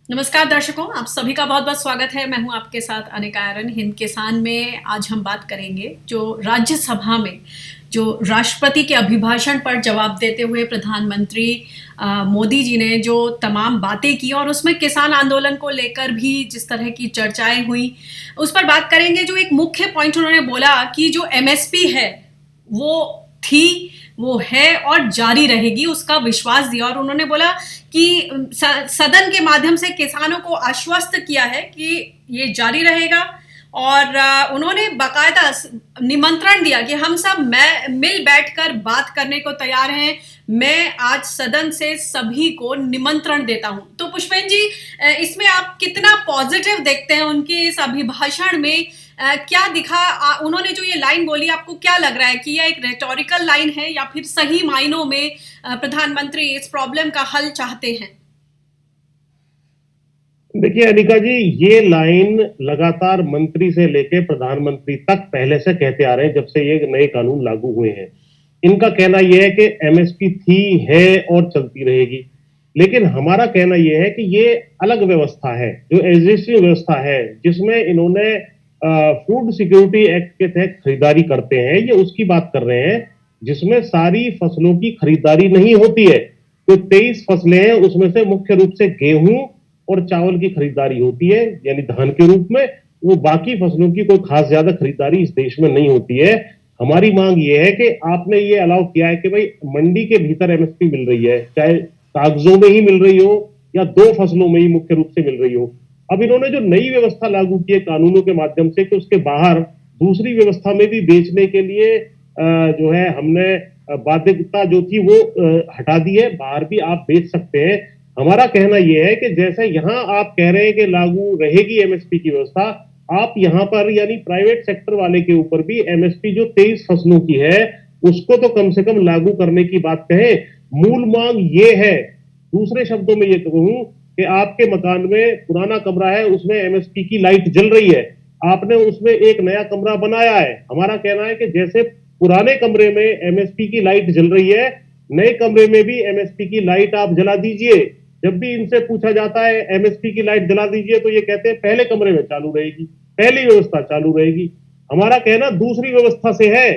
नमस्कार दर्शकों, आप सभी का बहुत बहुत स्वागत है। मैं हूं आपके साथ अनिका आर्यन। हिंद किसान में आज हम बात करेंगे जो राज्यसभा में जो राष्ट्रपति के अभिभाषण पर जवाब देते हुए प्रधानमंत्री मोदी जी ने जो तमाम बातें की और उसमें किसान आंदोलन को लेकर भी जिस तरह की चर्चाएं हुई, उस पर बात करेंगे। जो एक मुख्य पॉइंट उन्होंने बोला कि जो एमएसपी है वो थी, वो है और जारी रहेगी, उसका विश्वास दिया। और उन्होंने बोला कि सदन के माध्यम से किसानों को आश्वस्त किया है कि ये जारी रहेगा। और उन्होंने बाकायदा निमंत्रण दिया कि हम सब मिल बैठकर बात करने को तैयार हैं। मैं आज सदन से सभी को निमंत्रण देता हूं। तो पुष्पेन जी, इसमें आप कितना पॉजिटिव देखते हैं उनके इस अभिभाषण में? क्या दिखा? उन्होंने जो ये लाइन बोली, आपको क्या लग रहा है कि यह एक रेटोरिकल लाइन है या फिर सही मायनों में प्रधानमंत्री इस प्रॉब्लम का हल चाहते हैं? देखिए अनिका जी, ये लाइन लगातार मंत्री से लेके प्रधानमंत्री तक पहले से कहते आ रहे हैं, जब से ये नए कानून लागू हुए हैं। इनका कहना यह है कि एमएसपी थी, है और चलती रहेगी। लेकिन हमारा कहना यह है कि ये अलग व्यवस्था है, जो एग्जिस्टिंग व्यवस्था है, जिसमें इन्होंने फूड सिक्योरिटी एक्ट के तहत खरीदारी करते हैं, ये उसकी बात कर रहे हैं, जिसमें सारी फसलों की खरीदारी नहीं होती है। तो 23 फसलें हैं, उसमें से मुख्य रूप से गेहूं और चावल की खरीदारी होती है, यानी धान के रूप में। वो बाकी फसलों की कोई खास ज्यादा खरीदारी इस देश में नहीं होती है। हमारी मांग ये है कि आपने ये अलाउ किया है कि भाई मंडी के भीतर एमएसपी मिल रही है, चाहे कागजों में ही मिल रही हो या दो फसलों में ही मुख्य रूप से मिल रही हो। अब इन्होंने जो नई व्यवस्था लागू की है कानूनों के माध्यम से कि उसके बाहर दूसरी व्यवस्था में भी बेचने के लिए जो है हमने बाध्यता जो थी वो हटा दी है, बाहर भी आप बेच सकते हैं। हमारा कहना यह है कि जैसे यहां आप कह रहे हैं कि लागू रहेगी एमएसपी की व्यवस्था, आप यहां पर यानी प्राइवेट सेक्टर वाले के ऊपर भी एमएसपी जो 23 फसलों की है उसको तो कम से कम लागू करने की बात कहें। मूल मांग ये है, दूसरे शब्दों में ये कहूं कि आपके मकान में पुराना कमरा है, उसमें एमएसपी की लाइट जल रही है, आपने उसमें एक नया कमरा बनाया है। हमारा कहना है कि जैसे पुराने कमरे में एमएसपी की लाइट जल रही है, नए कमरे में भी एमएसपी की लाइट आप जला दीजिए। जब भी इनसे पूछा जाता है एमएसपी की लाइट जला दीजिए, तो ये कहते हैं पहले कमरे में चालू रहेगी, पहली व्यवस्था चालू रहेगी। हमारा कहना दूसरी व्यवस्था से है।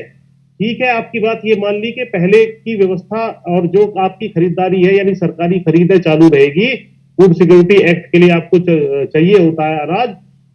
ठीक है, आपकी बात ये मान ली कि पहले की व्यवस्था और जो आपकी खरीदारी है यानी सरकारी खरीदें चालू रहेगी। फूड सिक्योरिटी एक्ट के लिए आपको चाहिए होता है अनाज।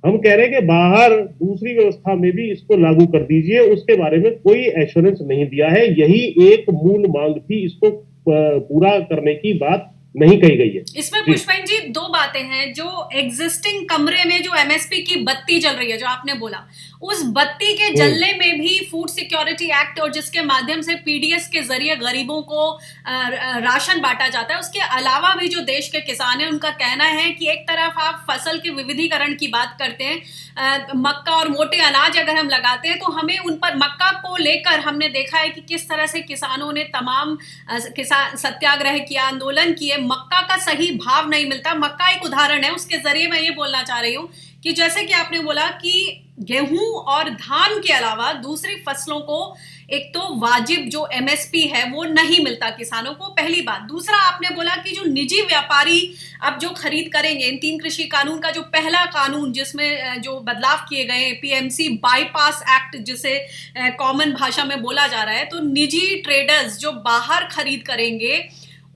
हम कह रहे हैं कि बाहर दूसरी व्यवस्था में भी इसको लागू कर दीजिए। उसके बारे में कोई एश्योरेंस नहीं दिया है। यही एक मूल मांग थी, इसको पूरा करने की बात नहीं कही गई है। इसमें पुष्पेन जी, दो बातें हैं। जो एग्जिस्टिंग कमरे में जो एमएसपी की बत्ती जल रही है, जो आपने बोला, उस बत्ती के जलने में भी फूड सिक्योरिटी एक्ट और जिसके माध्यम से पीडीएस के जरिए गरीबों को राशन बांटा जाता है, उसके अलावा भी जो देश के किसान हैं उनका कहना है कि एक तरफ आप फसल के विविधीकरण की बात करते हैं, मक्का और मोटे अनाज अगर हम लगाते हैं तो हमें उन पर, मक्का को लेकर हमने देखा है कि किस तरह से किसानों ने तमाम किसान सत्याग्रह किया, आंदोलन किए। मक्का का सही भाव नहीं मिलता। मक्का एक उदाहरण है। उसके जरिए मैं ये बोलना चाह रही हूँ कि जैसे कि आपने बोला कि गेहूं और धान के अलावा दूसरी फसलों को एक तो वाजिब जो एमएसपी है वो नहीं मिलता किसानों को, पहली बात। दूसरा, आपने बोला कि जो निजी व्यापारी अब जो खरीद करेंगे, इन 3 कृषि कानून का जो पहला कानून जिसमें जो बदलाव किए गए, पीएमसी बाईपास एक्ट जिसे कॉमन भाषा में बोला जा रहा है, तो निजी ट्रेडर्स जो बाहर खरीद करेंगे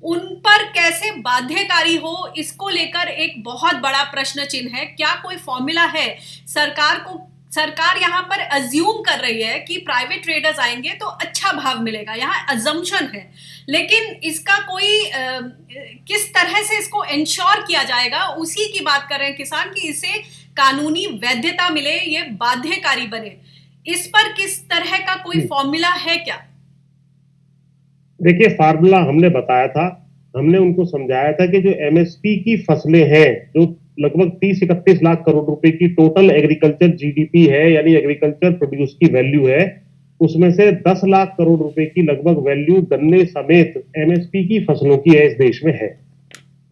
उन पर कैसे बाध्यकारी हो, इसको लेकर एक बहुत बड़ा प्रश्न चिन्ह है। क्या कोई फॉर्मूला है? सरकार यहाँ पर अज्यूम कर रही है कि प्राइवेट ट्रेडर्स आएंगे तो अच्छा भाव मिलेगा, यहाँ अजम्पशन है। लेकिन इसका कोई किस तरह से इसको इंश्योर किया जाएगा, उसी की बात कर रहे हैं किसान, कि इसे कानूनी वैधता मिले, ये बाध्यकारी बने। इस पर किस तरह का कोई फॉर्मूला है क्या? देखिए, फार्मूला हमने बताया था, हमने उनको समझाया था कि जो एमएसपी की फसलें हैं, जो लगभग 30-31 लाख करोड़ रुपए की टोटल एग्रीकल्चर जीडीपी है, यानी एग्रीकल्चर प्रोड्यूस की वैल्यू है, उसमें से 10 लाख करोड़ रुपए की लगभग वैल्यू गन्ने समेत एमएसपी की फसलों की है, इस देश में है।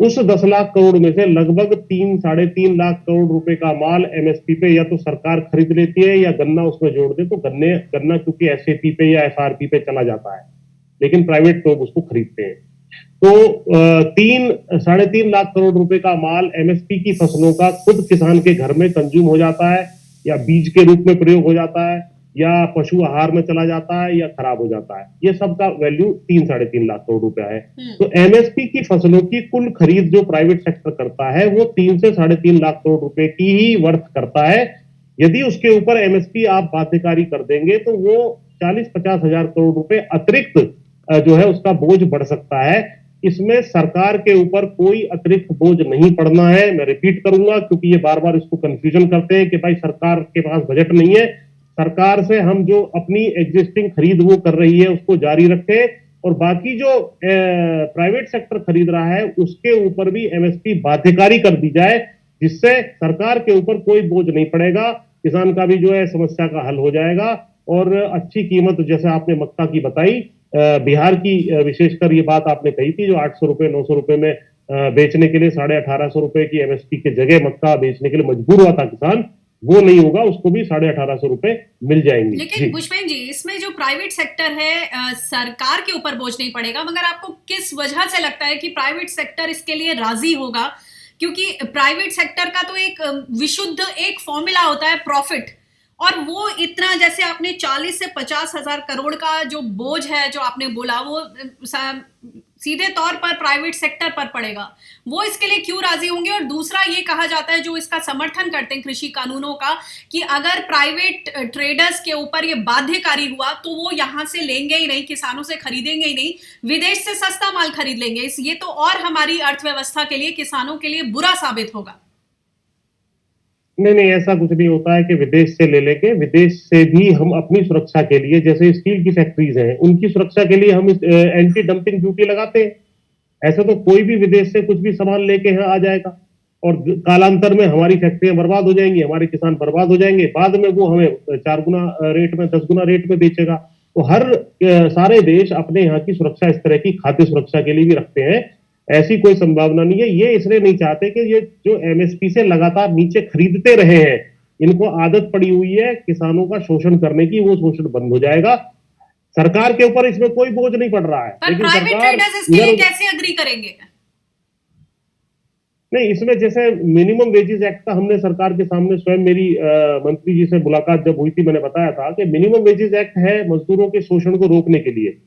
उस 10 लाख करोड़ में से लगभग 3-3.5 लाख करोड़ रुपए का माल एमएसपी पे या तो सरकार खरीद लेती है या गन्ना उसमें जोड़ दे, तो गन्ना क्योंकि एसएपी पे या एफआरपी पे चला जाता है, लेकिन प्राइवेट लोग उसको खरीदते हैं। तो 3-3.5 करोड़ रुपए का माल एमएसपी की फसलों का खुद किसान के घर में कंज्यूम हो जाता है, या बीज के रूप में प्रयोग हो जाता है, या पशु आहार में चला जाता है, या खराब हो जाता है। ये सब का वैल्यू 3-3.5 करोड़ रुपया है। तो एमएसपी की फसलों की कुल खरीद जो प्राइवेट सेक्टर करता है वो 3 से 3.5 करोड़ रुपए की ही वर्थ करता है। यदि उसके ऊपर एमएसपी आप बाध्यकारी कर देंगे तो वो 40-50 हजार करोड़ रुपए अतिरिक्त जो है उसका बोझ बढ़ सकता है। इसमें सरकार के ऊपर कोई अतिरिक्त बोझ नहीं पड़ना है। मैं रिपीट करूंगा क्योंकि ये बार बार इसको कंफ्यूजन करते हैं कि भाई सरकार के पास बजट नहीं है। सरकार से हम जो अपनी एग्जिस्टिंग खरीद वो कर रही है उसको जारी रखे, और बाकी जो प्राइवेट सेक्टर खरीद रहा है उसके ऊपर भी एमएसपी बाध्यकारी कर दी जाए, जिससे सरकार के ऊपर कोई बोझ नहीं पड़ेगा, किसान का भी जो है समस्या का हल हो जाएगा। और अच्छी कीमत जैसे आपने मक्का की बताई, बिहार की विशेषकर ये बात आपने कही थी, जो 800 रुपए 900 रुपए में बेचने के लिए 1850 रुपए की एमएसपी के जगह मक्का बेचने के लिए मजबूर हुआ था किसान, वो नहीं होगा, उसको भी 1850 रुपए मिल जाएंगे। लेकिन पुष्पेन जी, इसमें जो प्राइवेट सेक्टर है सरकार के ऊपर बोझ नहीं पड़ेगा, मगर आपको किस वजह से लगता है कि प्राइवेट सेक्टर इसके लिए राजी होगा? क्योंकि प्राइवेट सेक्टर का तो एक विशुद्ध एक फॉर्मूला होता है प्रॉफिट, और वो इतना, जैसे आपने 40 से 50 हजार करोड़ का जो बोझ है जो आपने बोला, वो सीधे तौर पर प्राइवेट सेक्टर पर पड़ेगा। वो इसके लिए क्यों राजी होंगे? और दूसरा ये कहा जाता है, जो इसका समर्थन करते हैं कृषि कानूनों का, कि अगर प्राइवेट ट्रेडर्स के ऊपर ये बाध्यकारी हुआ तो वो यहां से लेंगे ही नहीं, किसानों से खरीदेंगे ही नहीं, विदेश से सस्ता माल खरीद लेंगे। ये तो और हमारी अर्थव्यवस्था के लिए, किसानों के लिए बुरा साबित होगा। नहीं, ऐसा कुछ नहीं होता है कि विदेश से ले लेंगे। विदेश से भी हम अपनी सुरक्षा के लिए, जैसे स्टील की फैक्ट्रीज हैं, उनकी सुरक्षा के लिए हम एंटी डंपिंग ड्यूटी लगाते हैं। ऐसा तो कोई भी विदेश से कुछ भी सामान लेके यहाँ आ जाएगा और कालांतर में हमारी फैक्ट्रियां बर्बाद हो जाएंगी, हमारे किसान बर्बाद हो जाएंगे, बाद में वो हमें 4 गुना रेट में 10 गुना रेट में बेचेगा। तो हर सारे देश अपने यहाँ की सुरक्षा इस तरह की खाद्य सुरक्षा के लिए भी रखते हैं। ऐसी कोई संभावना नहीं है। ये इसलिए नहीं चाहते कि ये जो एमएसपी से लगातार नीचे खरीदते रहे हैं, इनको आदत पड़ी हुई है किसानों का शोषण करने की, वो शोषण बंद हो जाएगा। सरकार के ऊपर इसमें कोई बोझ नहीं पड़ रहा है। पर प्राइवेट ट्रेडर्स इसके लिए कैसे एग्री करेंगे? नहीं, इसमें जैसे मिनिमम वेजेस एक्ट का हमने सरकार के सामने, स्वयं मेरी मंत्री जी से मुलाकात जब हुई थी, मैंने बताया था कि मिनिमम वेजेस एक्ट है मजदूरों के शोषण को रोकने के लिए।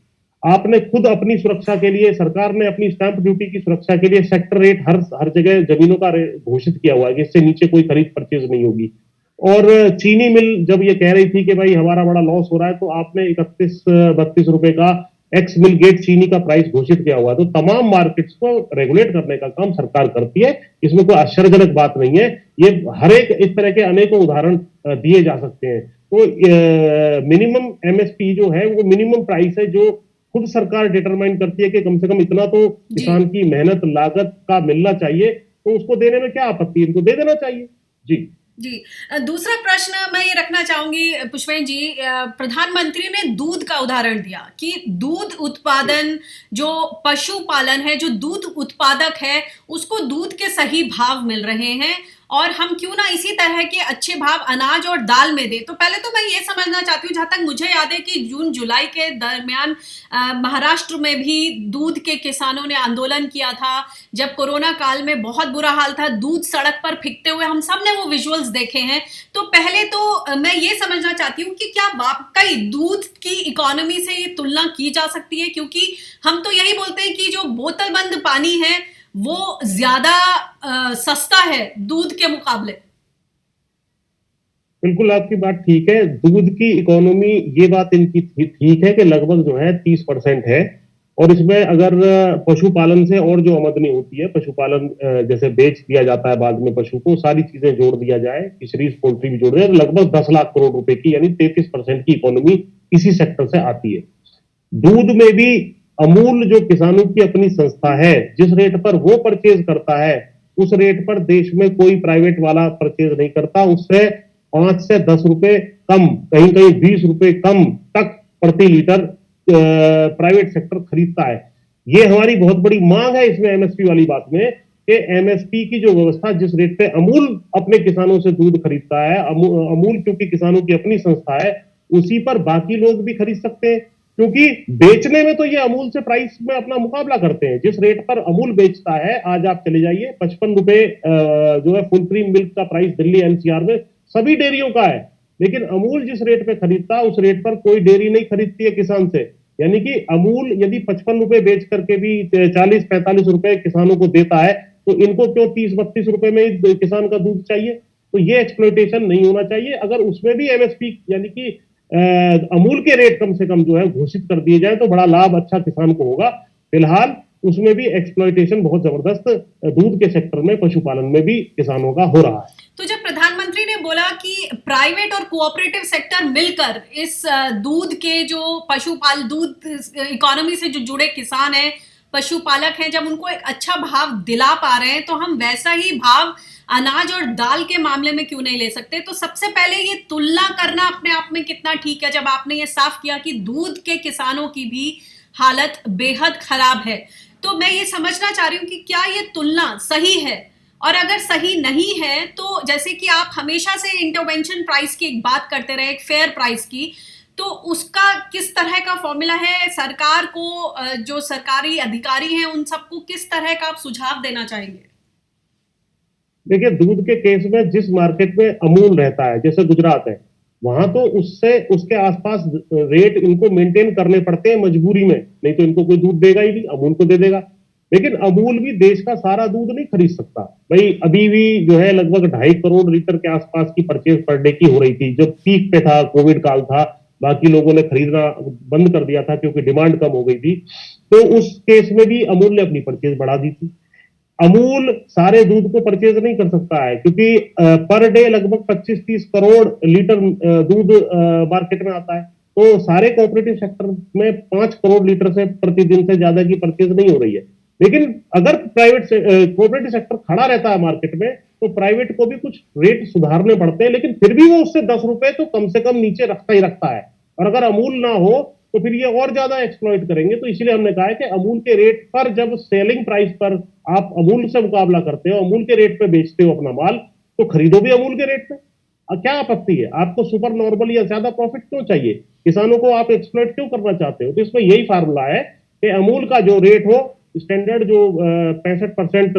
आपने खुद अपनी सुरक्षा के लिए, सरकार ने अपनी स्टैंप ड्यूटी की सुरक्षा के लिए सेक्टर रेट हर जगह जमीनों का घोषित किया हुआ है कि इससे नीचे कोई खरीद परचेज नहीं होगी। और चीनी मिल जब ये कह रही थी कि भाई हमारा बड़ा लॉस हो रहा है, तो आपने 31-32 रुपए का एक्स मिल गेट चीनी का प्राइस घोषित किया हुआ है। तो तमाम मार्केट्स को रेगुलेट करने का काम सरकार करती है, इसमें कोई आश्चर्यजनक बात नहीं है। ये हर एक इस तरह के अनेकों उदाहरण दिए जा सकते हैं। तो मिनिमम एमएसपी जो है वो मिनिमम प्राइस है जो खुद सरकार डिटरमाइन करती है कि कम से कम इतना तो किसान की मेहनत लागत का मिलना चाहिए, तो उसको देने में क्या आपत्ति, इनको दे देना चाहिए। जी जी, दूसरा प्रश्न मैं ये रखना चाहूंगी पुष्पेन जी, प्रधानमंत्री ने दूध का उदाहरण दिया कि दूध उत्पादन, जो पशुपालन है, जो दूध उत्पादक है, उसको दूध के सही भाव मिल रहे हैं, और हम क्यों ना इसी तरह के अच्छे भाव अनाज और दाल में दे। तो पहले तो मैं ये समझना चाहती हूँ, जहां तक मुझे याद है कि जून जुलाई के दरमियान महाराष्ट्र में भी दूध के किसानों ने आंदोलन किया था, जब कोरोना काल में बहुत बुरा हाल था, दूध सड़क पर फेंकते हुए हम सब ने वो विजुअल्स देखे हैं। तो पहले तो मैं ये समझना चाहती हूँ कि क्या वाकई दूध की इकोनॉमी से ये तुलना की जा सकती है? क्योंकि हम तो यही बोलते हैं कि जो बोतल बंद पानी है वो ज्यादा सस्ता है दूध के मुकाबले। बिल्कुल आपकी बात ठीक है। दूध की इकोनॉमी, ये बात इनकी ठीक है कि लगभग जो है 30% है, और इसमें अगर पशुपालन से और जो आमदनी होती है, पशुपालन जैसे बेच दिया जाता है बाद में पशु को, सारी चीजें जोड़ दिया जाए, फिशरीज पोल्ट्री भी जोड़ दिया, तो लगभग 10 लाख करोड़ रुपए की, यानी 33% की इकोनॉमी इसी सेक्टर से आती है। दूध में भी अमूल जो किसानों की अपनी संस्था है, जिस रेट पर वो परचेज करता है उस रेट पर देश में कोई प्राइवेट वाला परचेज नहीं करता। उससे 5 से 10 रुपए कम, कहीं कहीं 20 रुपए कम तक प्रति लीटर प्राइवेट सेक्टर खरीदता है। ये हमारी बहुत बड़ी मांग है इसमें एमएसपी वाली बात में, कि एमएसपी की जो व्यवस्था, जिस रेट पे अमूल अपने किसानों से दूध खरीदता है, अमूल क्योंकि किसानों की अपनी संस्था है, उसी पर बाकी लोग भी खरीद सकते हैं। क्योंकि बेचने में तो ये अमूल से प्राइस में अपना मुकाबला करते हैं। जिस रेट पर अमूल बेचता है, आज आप चले जाइए, 55 रुपए जो है फुल क्रीम मिल्क का प्राइस दिल्ली एनसीआर में सभी डेयरियों का है। लेकिन अमूल जिस रेट पे खरीदता है, उस रेट पर कोई डेयरी नहीं खरीदती है किसान से। यानी कि अमूल यदि 55 रुपए बेच करके भी 40-45 रुपए किसानों को देता है, तो इनको क्यों 30-32 रुपए में किसान का दूध चाहिए? तो ये एक्सप्लॉइटेशन नहीं होना चाहिए। अगर उसमें भी एमएसपी यानी कि अमूल के रेट कम से कम जो है घोषित कर दिए जाए तो बड़ा लाभ अच्छा किसान को होगा। फिलहाल उसमें भी एक्सप्लॉइटेशन बहुत जबरदस्त दूध के सेक्टर में, पशुपालन में भी किसानों का हो रहा है। तो जब प्रधानमंत्री ने बोला कि प्राइवेट और कोऑपरेटिव सेक्टर मिलकर इस दूध के जो दूध इकोनॉमी से जो जुड़े किसान हैं, पशुपालक हैं, जब उनको एक अच्छा भाव दिला पा रहे हैं, तो हम वैसा ही भाव अनाज और दाल के मामले में क्यों नहीं ले सकते? तो सबसे पहले ये तुलना करना अपने आप में कितना ठीक है, जब आपने ये साफ किया कि दूध के किसानों की भी हालत बेहद खराब है। तो मैं ये समझना चाह रही हूँ कि क्या ये तुलना सही है, और अगर सही नहीं है तो जैसे कि आप हमेशा से इंटरवेंशन प्राइस की एक बात करते रहे, एक फेयर प्राइस की, तो उसका किस तरह का फॉर्मूला है? सरकार को जो सरकारी अधिकारी हैं उन सबको किस तरह का आप सुझाव देना चाहेंगे? देखिए, दूध के केस में जिस मार्केट में अमूल रहता है, जैसे गुजरात है, वहां तो उससे उसके आसपास रेट इनको मेंटेन करने पड़ते हैं मजबूरी में, नहीं तो इनको कोई दूध देगा ही नहीं, अमूल को दे देगा। लेकिन अमूल भी देश का सारा दूध नहीं खरीद सकता भाई। अभी भी जो है लगभग 2.5 करोड़ लीटर के आसपास की परचेज पर डे की हो रही थी, जब पीक पे था, कोविड काल था, बाकी लोगों ने खरीदना बंद कर दिया था क्योंकि डिमांड कम हो गई थी। तो उस केस में भी अमूल ने अपनी परचेज बढ़ा दी थी। अमूल सारे दूध को परचेज नहीं कर सकता है, क्योंकि पर डे लगभग 25-30 करोड़ लीटर दूध मार्केट में आता है। तो सारे कोऑपरेटिव सेक्टर में 5 करोड़ लीटर से प्रतिदिन से ज्यादा की परचेज नहीं हो रही है। लेकिन अगर कोऑपरेटिव सेक्टर खड़ा रहता है मार्केट में, तो प्राइवेट को भी कुछ रेट सुधारने पड़ते हैं, लेकिन फिर भी वो उससे 10 रुपए तो कम से कम नीचे रखता ही रखता है। और अगर अमूल ना हो तो फिर ये और ज्यादा एक्सप्लॉइट करेंगे। तो इसलिए हमने कहा है कि अमूल के रेट पर, जब सेलिंग प्राइस पर आप अमूल से मुकाबला करते हो, अमूल के रेट पे बेचते हो अपना माल, तो खरीदो भी अमूल के रेट पे। क्या आपत्ति है? आपको सुपर नॉर्मल या ज्यादा प्रॉफिट क्यों चाहिए? किसानों को आप एक्सप्लॉइट क्यों करना चाहते हो? तो इसमें यही फार्मूला है कि अमूल का जो रेट हो, स्टैंडर्ड जो 65%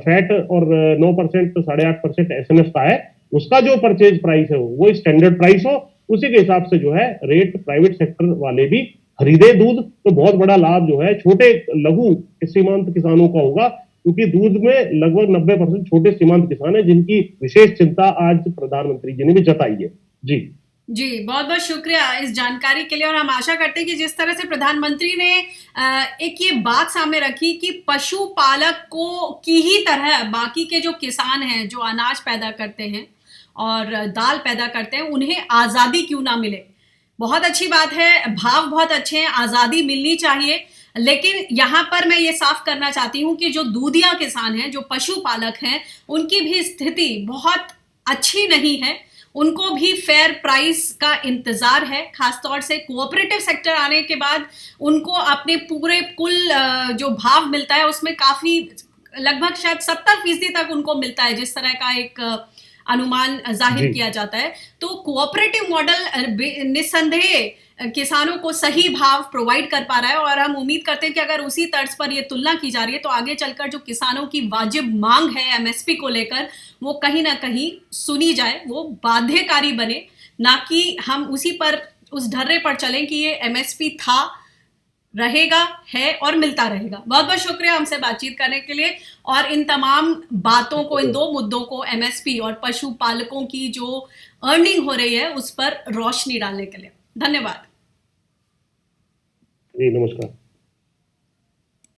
फैट और 9% 8.5% एसएनएफ का है, उसका जो परचेज प्राइस है वो स्टैंडर्ड प्राइस हो, उसी के हिसाब से जो है रेट प्राइवेट सेक्टर वाले भी खरीदे दूध। तो बहुत बड़ा लाभ जो है छोटे लघु सीमांत किसानों का होगा, क्योंकि दूध में लगभग 90% छोटे सीमांत किसान है, जिनकी विशेष चिंता आज प्रधानमंत्री जी ने भी जताई है। जी जी, बहुत बहुत शुक्रिया इस जानकारी के लिए। और हम आशा करते हैं कि जिस तरह से प्रधानमंत्री ने एक ये बात सामने रखी कि पशुपालक को की ही तरह बाकी के जो किसान हैं, जो अनाज पैदा करते हैं और दाल पैदा करते हैं, उन्हें आज़ादी क्यों ना मिले। बहुत अच्छी बात है, भाव बहुत अच्छे हैं, आज़ादी मिलनी चाहिए। लेकिन यहाँ पर मैं ये साफ करना चाहती हूँ कि जो दूधिया किसान हैं, जो पशुपालक हैं, उनकी भी स्थिति बहुत अच्छी नहीं है। उनको भी फेयर प्राइस का इंतजार है, खासतौर से कोऑपरेटिव सेक्टर आने के बाद उनको अपने पूरे कुल जो भाव मिलता है उसमें काफी लगभग शायद 70% तक उनको मिलता है, जिस तरह का एक अनुमान जाहिर किया जाता है। तो कोऑपरेटिव मॉडल निस्संदेह किसानों को सही भाव प्रोवाइड कर पा रहा है, और हम उम्मीद करते हैं कि अगर उसी तर्ज पर ये तुलना की जा रही है तो आगे चलकर जो किसानों की वाजिब मांग है एमएसपी को लेकर, वो कहीं ना कहीं सुनी जाए, वो बाध्यकारी बने, ना कि हम उसी पर उस ढर्रे पर चलें कि ये एमएसपी था, रहेगा, है और मिलता रहेगा। बहुत बहुत शुक्रिया हमसे बातचीत करने के लिए, और इन तमाम बातों को, इन दो मुद्दों को, एमएसपी और पशुपालकों की जो अर्निंग हो रही है उस पर रोशनी डालने के लिए। धन्यवाद। जी नमस्कार।